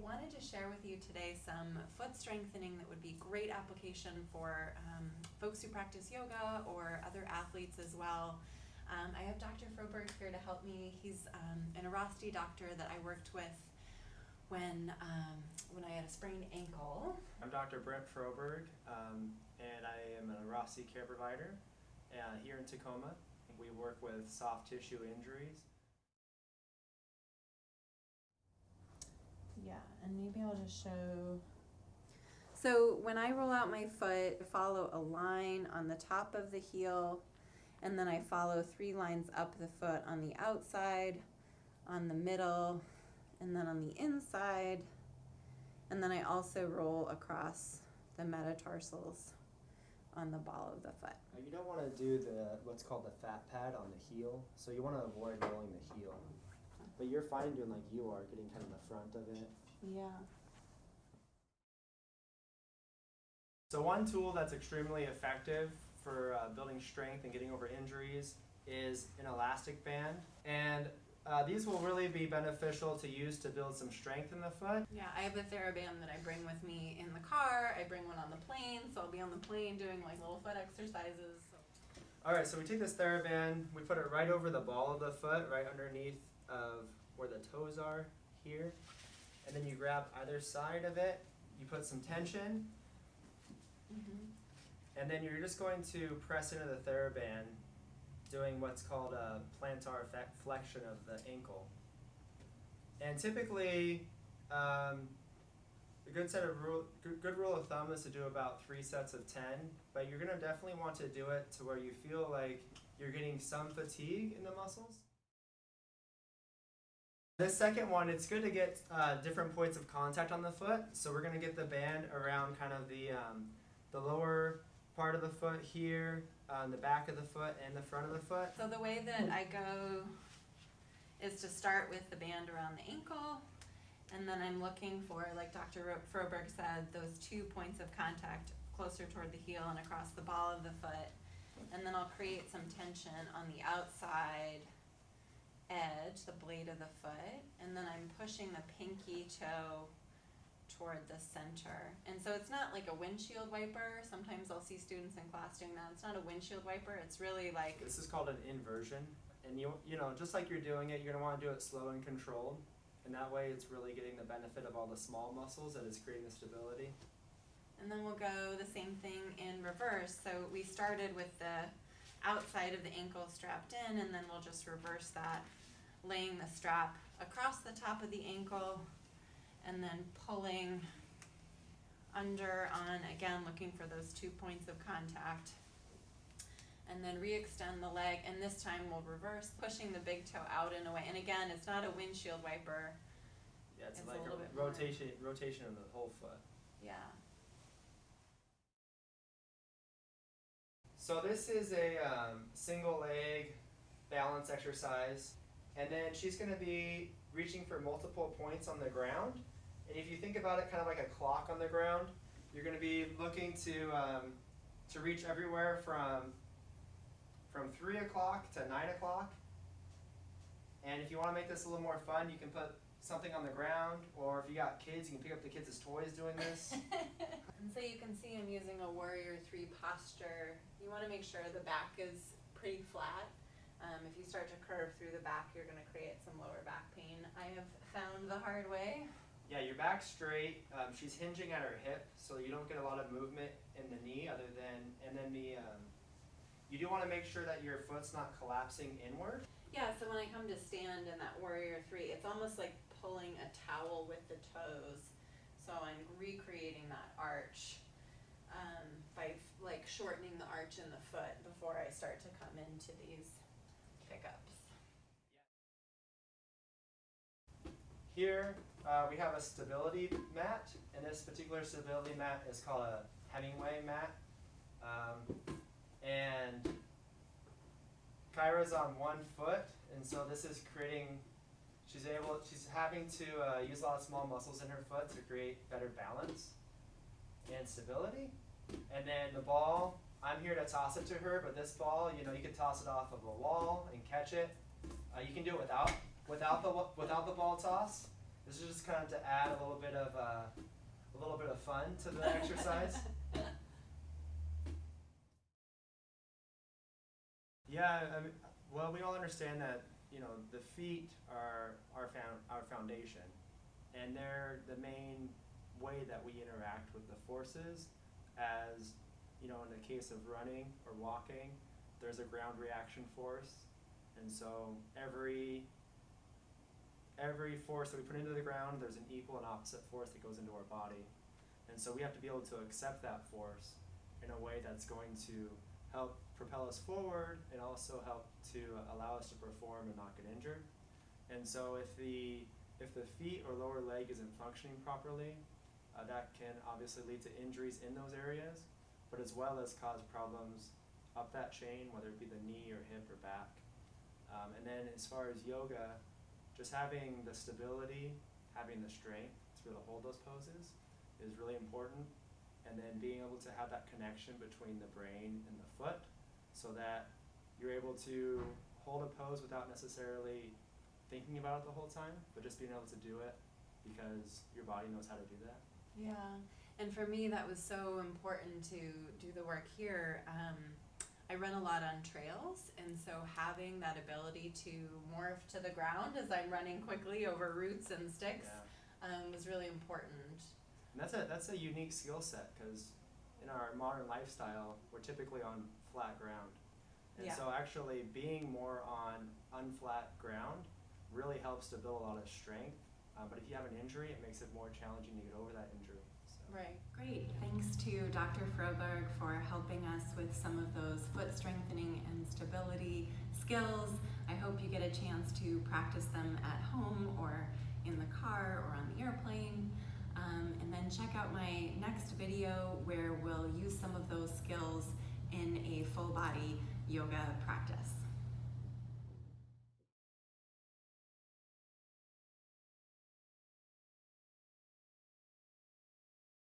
wanted to share with you today some foot strengthening that would be great application for folks who practice yoga or other athletes as well. I have Dr. Froberg here to help me. He's an Airrosti doctor that I worked with when I had a sprained ankle. I'm Dr. Brent Froberg, and I am an Airrosti care provider here in Tacoma. We work with soft tissue injuries. Yeah, and maybe I'll just show. So when I roll out my foot, I follow a line on the top of the heel, and then I follow 3 lines up the foot on the outside, on the middle, and then on the inside. And then I also roll across the metatarsals on the ball of the foot. You don't want to do what's called the fat pad on the heel, so you want to avoid rolling the heel. But you're fine doing like you are, getting kind of the front of it. Yeah. So one tool that's extremely effective for building strength and getting over injuries is an elastic band. And these will really be beneficial to use to build some strength in the foot. Yeah, I have a Theraband that I bring with me in the car. I bring one on the plane, so I'll be on the plane doing like little foot exercises. Alright, so we take this Theraband, we put it right over the ball of the foot, right underneath of where the toes are here. And then you grab either side of it, you put some tension, and then you're just going to press into the Theraband, doing what's called a plantar flexion of the ankle. And typically, a good rule of thumb is to do about 3 sets of 10, but you're going to definitely want to do it to where you feel like you're getting some fatigue in the muscles. This second one, it's good to get different points of contact on the foot. So we're going to get the band around kind of the lower part of the foot here, the back of the foot and the front of the foot. So the way that I go is to start with the band around the ankle, and then I'm looking for, like Dr. Froberg said, those 2 points of contact closer toward the heel and across the ball of the foot. And then I'll create some tension on the outside edge, the blade of the foot, and then I'm pushing the pinky toe toward the center. And so it's not like a windshield wiper. Sometimes I'll see students in class doing that. It's not a windshield wiper. It's really like... This is called an inversion. And you know, just like you're doing it, you're going to want to do it slow and controlled. And that way it's really getting the benefit of all the small muscles that is creating the stability. And then we'll go the same thing in reverse. So we started with the outside of the ankle strapped in, and then we'll just reverse that, laying the strap across the top of the ankle and then pulling under on, again, looking for those 2 points of contact. And then re-extend the leg, and this time we'll reverse, pushing the big toe out and away. And again, it's not a windshield wiper. Yeah, it's like a rotation of the whole foot. Yeah. So this is a single leg balance exercise, and then she's going to be reaching for multiple points on the ground. And if you think about it kind of like a clock on the ground, you're going to be looking to reach everywhere from 3 o'clock to 9 o'clock. And if you want to make this a little more fun, you can put something on the ground, or if you got kids, you can pick up the kids' as toys doing this. And so you can see I'm using a warrior 3 posture. You want to make sure the back is pretty flat. If you start to curve through the back, you're going to create some lower back pain. I have found the hard way. Yeah, your back's straight. She's hinging at her hip, so you don't get a lot of movement in the knee other than, and then you do want to make sure that your foot's not collapsing inward. Yeah, so when I come to stand in that warrior 3, it's almost like pulling a towel with the toes. So I'm recreating that arch by like shortening the arch in the foot before I start to come into these pickups. Here we have a stability mat, and this particular stability mat is called a Hemingway mat. And Kyra's on 1 foot, and so this is creating, she's having to use a lot of small muscles in her foot to create better balance and stability. And then the ball, I'm here to toss it to her, but this ball, you can toss it off of a wall and catch it. You can do it without the ball toss. This is just kind of to add a little bit of fun to the exercise. Yeah, I mean, well, we all understand that, you know, the feet are our foundation, and they're the main way that we interact with the forces. As you know, in the case of running or walking, there's a ground reaction force, and so every force that we put into the ground, there's an equal and opposite force that goes into our body, and so we have to be able to accept that force in a way that's going to help propel us forward and also help to allow us to perform and not get injured. And so if the feet or lower leg isn't functioning properly, that can obviously lead to injuries in those areas, but as well as cause problems up that chain, whether it be the knee or hip or back. And then as far as yoga, just having the stability, having the strength to be able to hold those poses is really important. And then being able to have that connection between the brain and the foot, so that you're able to hold a pose without necessarily thinking about it the whole time, but just being able to do it because your body knows how to do that. Yeah, and for me that was so important to do the work here. I run a lot on trails, and so having that ability to morph to the ground as I'm running quickly over roots and sticks was really important. And that's a unique skill set, because in our modern lifestyle, we're typically on flat ground. And so actually being more on unflat ground really helps to build a lot of strength. But if you have an injury, it makes it more challenging to get over that injury. So. Right, great. Thanks to Dr. Froberg for helping us with some of those foot strengthening and stability skills. I hope you get a chance to practice them at home or in the car or on the airplane. And then check out my next video where we'll use some of those skills in a full body yoga practice.